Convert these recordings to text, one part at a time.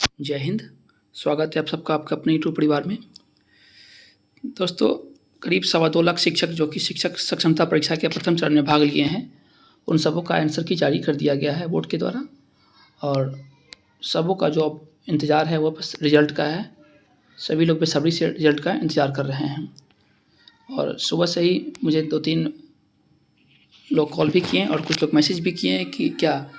जय हिंद। स्वागत है आप सबका आपके अपने यूट्यूब परिवार में। दोस्तों, करीब 2.25 लाख शिक्षक जो कि शिक्षक सक्षमता परीक्षा के प्रथम चरण में भाग लिए हैं, उन सबों का आंसर की जारी कर दिया गया है बोर्ड के द्वारा। और सबों का जो अब इंतज़ार है वो बस रिजल्ट का है। सभी लोग बेसब्री से रिजल्ट का इंतज़ार कर रहे हैं। और सुबह से ही मुझे 2-3 लोग कॉल भी किए और कुछ लोग मैसेज भी किए हैं कि क्या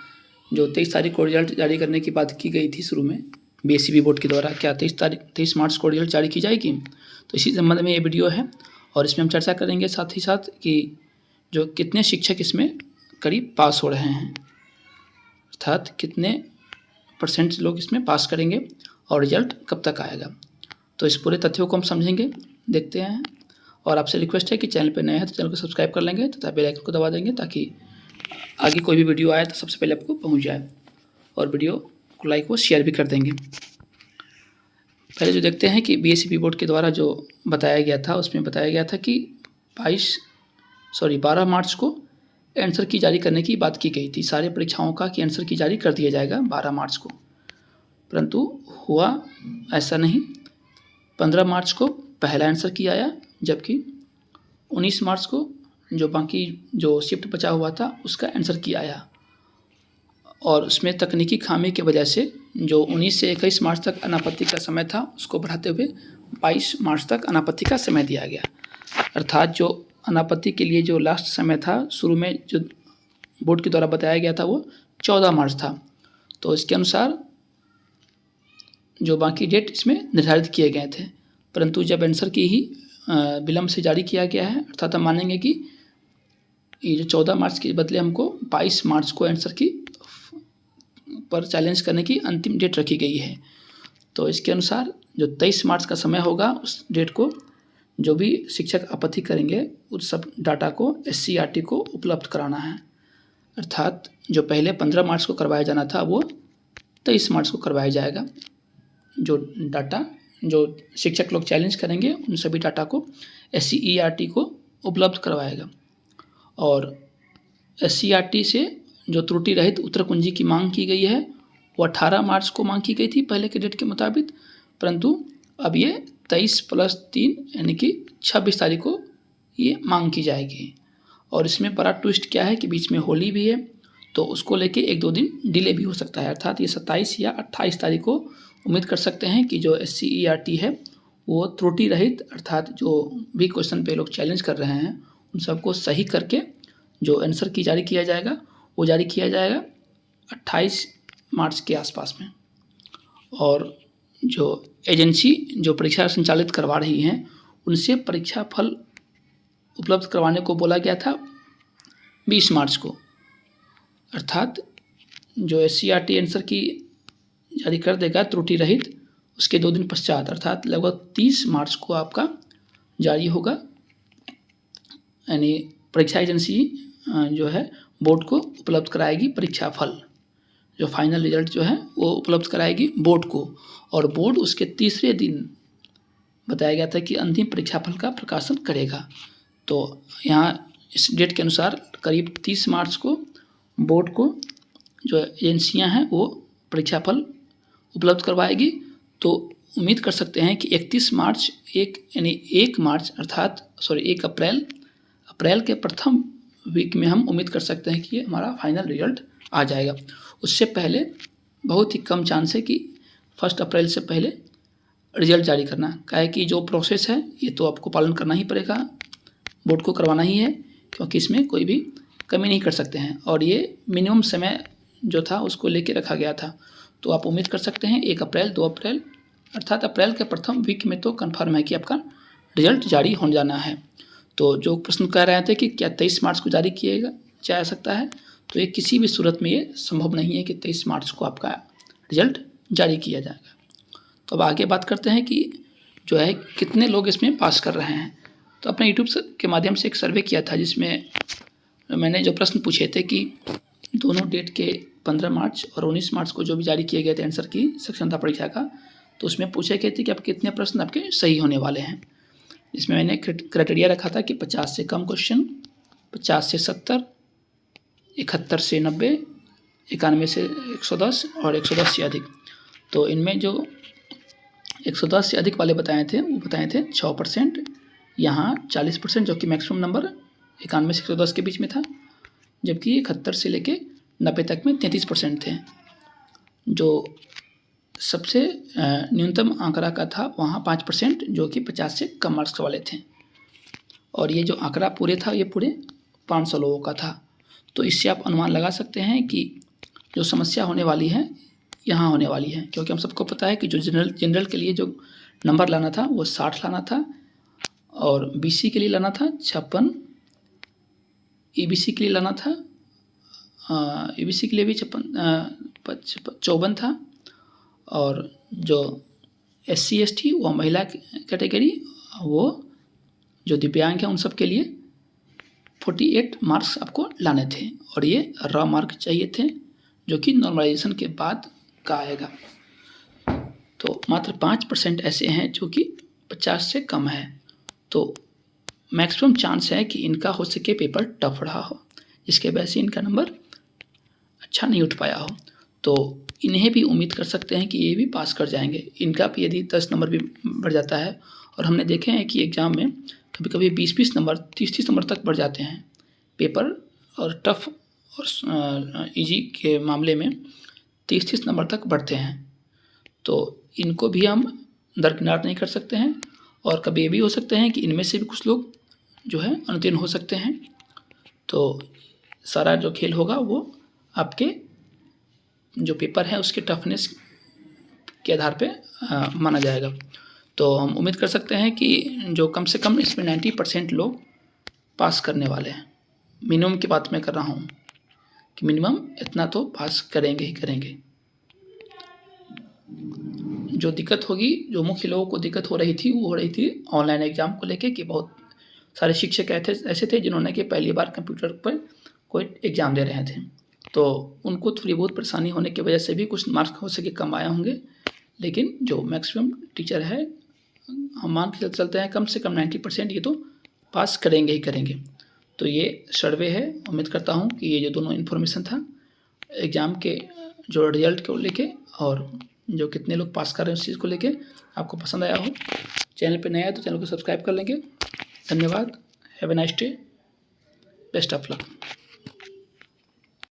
जो 23 तारीख को रिजल्ट जारी करने की बात की गई थी शुरू में बीएसईबी बोर्ड के द्वारा, क्या 23 मार्च को रिजल्ट जारी की जाएगी। तो इसी संबंध में ये वीडियो है और इसमें हम चर्चा करेंगे साथ ही साथ कि जो कितने शिक्षक इसमें करीब पास हो रहे हैं, अर्थात कितने % लोग इसमें पास करेंगे और रिजल्ट कब तक आएगा। तो इस पूरे तथ्यों को हम समझेंगे, देखते हैं। और आपसे रिक्वेस्ट है कि चैनल पर नए हैं तो चैनल को सब्सक्राइब कर लेंगे तथा बेल आइकन को दबा देंगे ताकि आगे कोई भी वीडियो आए तो सबसे पहले आपको पहुंच जाए। और वीडियो को लाइक व शेयर भी कर देंगे। पहले जो देखते हैं कि बीएसईबी बोर्ड के द्वारा जो बताया गया था, उसमें बताया गया था कि 12 मार्च को आंसर की जारी करने की बात की गई थी। सारे परीक्षाओं का कि आंसर की जारी कर दिया जाएगा 12 मार्च को, परंतु हुआ ऐसा नहीं। 15 मार्च को पहला आंसर की आया, जबकि 19 मार्च को जो बाकी जो शिफ्ट बचा हुआ था उसका आंसर की आया। और उसमें तकनीकी खामी की वजह से जो 19 से 21 मार्च तक अनापत्ति का समय था उसको बढ़ाते हुए 22 मार्च तक अनापत्ति का समय दिया गया। अर्थात जो अनापत्ति के लिए जो लास्ट समय था शुरू में जो बोर्ड के द्वारा बताया गया था वो 14 मार्च था। तो इसके अनुसार जो बाकी डेट इसमें निर्धारित किए गए थे, परंतु जब आंसर की ही विलम्ब से जारी किया गया है, अर्थात हम मानेंगे कि ये जो 14 मार्च के बदले हमको 22 मार्च को आंसर की पर चैलेंज करने की अंतिम डेट रखी गई है। तो इसके अनुसार जो 23 मार्च का समय होगा उस डेट को जो भी शिक्षक आपत्ति करेंगे उस सब डाटा को SCERT को उपलब्ध कराना है। अर्थात जो पहले 15 मार्च को करवाया जाना था वो 23 मार्च को करवाया जाएगा। जो डाटा जो शिक्षक लोग चैलेंज करेंगे उन सभी डाटा को SCERT को उपलब्ध करवाएगा। और SCERT से जो त्रुटि रहित उत्तर कुंजी की मांग की गई है वो 18 मार्च को मांग की गई थी पहले के डेट के मुताबिक, परंतु अब ये 23 + 3 यानी कि 26 तारीख को ये मांग की जाएगी। और इसमें बड़ा ट्विस्ट क्या है कि बीच में होली भी है, तो उसको लेके 1-2 दिन डिले भी हो सकता है। अर्थात ये 27 या 28 तारीख को उम्मीद कर सकते हैं कि जो SCERT है वो त्रुटि रहित, अर्थात जो भी क्वेश्चन पे लोग चैलेंज कर रहे हैं उन सबको सही करके जो आंसर की जारी किया जाएगा वो जारी किया जाएगा 28 मार्च के आसपास में। और जो एजेंसी जो परीक्षा संचालित करवा रही हैं उनसे परीक्षा फल उपलब्ध करवाने को बोला गया था 20 मार्च को। अर्थात जो SCERT आंसर की जारी कर देगा त्रुटि रहित, उसके 2 दिन पश्चात अर्थात लगभग 30 मार्च को आपका जारी होगा। यानी परीक्षा एजेंसी जो है बोर्ड को उपलब्ध कराएगी परीक्षा फल, जो फाइनल रिजल्ट जो है वो उपलब्ध कराएगी बोर्ड को। और बोर्ड उसके तीसरे दिन बताया गया था कि अंतिम परीक्षा फल का प्रकाशन करेगा। तो यहाँ इस डेट के अनुसार करीब 30 मार्च को बोर्ड को जो एजेंसियाँ हैं वो परीक्षा फल उपलब्ध करवाएगी। तो उम्मीद कर सकते हैं कि 31 मार्च 1 अप्रैल के प्रथम वीक में हम उम्मीद कर सकते हैं कि ये हमारा फाइनल रिजल्ट आ जाएगा। उससे पहले बहुत ही कम चांस है कि 1 अप्रैल से पहले रिजल्ट जारी करना, काहे कि जो प्रोसेस है ये तो आपको पालन करना ही पड़ेगा, बोर्ड को करवाना ही है, क्योंकि इसमें कोई भी कमी नहीं कर सकते हैं। और ये मिनिमम समय जो था उसको लेके रखा गया था। तो आप उम्मीद कर सकते हैं 1 अप्रैल 2 अप्रैल अर्थात अप्रैल के प्रथम वीक में तो कन्फर्म है कि आपका रिजल्ट जारी हो जाना है। तो जो प्रश्न कह रहे थे कि क्या 23 मार्च को जारी किया जा सकता है, तो ये किसी भी सूरत में ये संभव नहीं है कि 23 मार्च को आपका रिजल्ट जारी किया जाएगा। तो अब आगे बात करते हैं कि जो है कितने लोग इसमें पास कर रहे हैं। तो अपने यूट्यूब के माध्यम से एक सर्वे किया था जिसमें मैंने जो प्रश्न पूछे थे कि दोनों डेट के 15 मार्च और 19 मार्च को जो भी जारी किए गए थे आंसर की सक्षमता परीक्षा का, तो उसमें पूछे गए थे कि आप कितने प्रश्न आपके सही होने वाले हैं। इसमें मैंने क्राइटेरिया रखा था कि 50 से कम क्वेश्चन, 50 से 70, 71 से 90, 91 से 110 और 110 से अधिक। तो इनमें जो 110 से अधिक वाले बताए थे वो बताए थे 6%, यहाँ 40% जो कि मैक्सिमम नंबर 91 से 110 के बीच में था, जबकि 71 से लेके 90 तक में 33% थे। जो सबसे न्यूनतम आंकड़ा का था वहाँ 5% जो कि 50 से कम मार्क्स वाले थे। और ये जो आंकड़ा पूरे था ये पूरे 500 लोगों का था। तो इससे आप अनुमान लगा सकते हैं कि जो समस्या होने वाली है यहाँ होने वाली है, क्योंकि हम सबको पता है कि जो जनरल के लिए जो नंबर लाना था वो 60 लाना था, और बीसी के लिए लाना था 56, ईबीसी के लिए लाना था, ईबीसी के लिए भी 54 था, और जो SC ST वो महिला कैटेगरी, वो जो दिव्यांग है उन सब के लिए 48 मार्क्स आपको लाने थे, और ये रॉ मार्क चाहिए थे जो कि नॉर्मलाइजेशन के बाद का आएगा। तो मात्र 5% ऐसे हैं जो कि 50 से कम है। तो मैक्सिमम चांस है कि इनका हो सके पेपर टफ रहा हो, जिसके वजह से इनका नंबर अच्छा नहीं उठ पाया हो। तो इन्हें भी उम्मीद कर सकते हैं कि ये भी पास कर जाएंगे। इनका भी यदि 10 नंबर भी बढ़ जाता है, और हमने देखे हैं कि एग्ज़ाम में कभी कभी 20-20 नंबर 30-30 नंबर तक बढ़ जाते हैं पेपर, और टफ और इजी के मामले में 30-30 नंबर तक बढ़ते हैं। तो इनको भी हम दरकिनार नहीं कर सकते हैं, और कभी ये भी हो सकते हैं कि इनमें से भी कुछ लोग जो है अनुत्तीर्ण हो सकते हैं। तो सारा जो खेल होगा वो आपके जो पेपर है उसके टफनेस के आधार पे माना जाएगा। तो हम उम्मीद कर सकते हैं कि जो कम से कम इसमें 90% लोग पास करने वाले हैं। मिनिमम की बात मैं कर रहा हूँ कि मिनिमम इतना तो पास करेंगे ही करेंगे। जो दिक्कत होगी, जो मुख्य लोगों को दिक्कत हो रही थी वो हो रही थी ऑनलाइन एग्ज़ाम को लेके, कि बहुत सारे शिक्षक ऐसे थे जिन्होंने कि पहली बार कंप्यूटर पर कोई एग्ज़ाम दे रहे थे, तो उनको थोड़ी बहुत परेशानी होने की वजह से भी कुछ मार्क्स हो सके कम आए होंगे। लेकिन जो मैक्सिमम टीचर है, हम मान के चलते हैं कम से कम 90% ये तो पास करेंगे ही करेंगे। तो ये सर्वे है। उम्मीद करता हूँ कि ये जो दोनों इन्फॉर्मेशन था एग्ज़ाम के जो रिजल्ट को लेके और जो कितने लोग पास कर रहे हैं उस चीज़ को लेके आपको पसंद आया हो। चैनल पे नया है तो चैनल को सब्सक्राइब कर लेंगे। धन्यवाद। Have a nice day. Best of luck.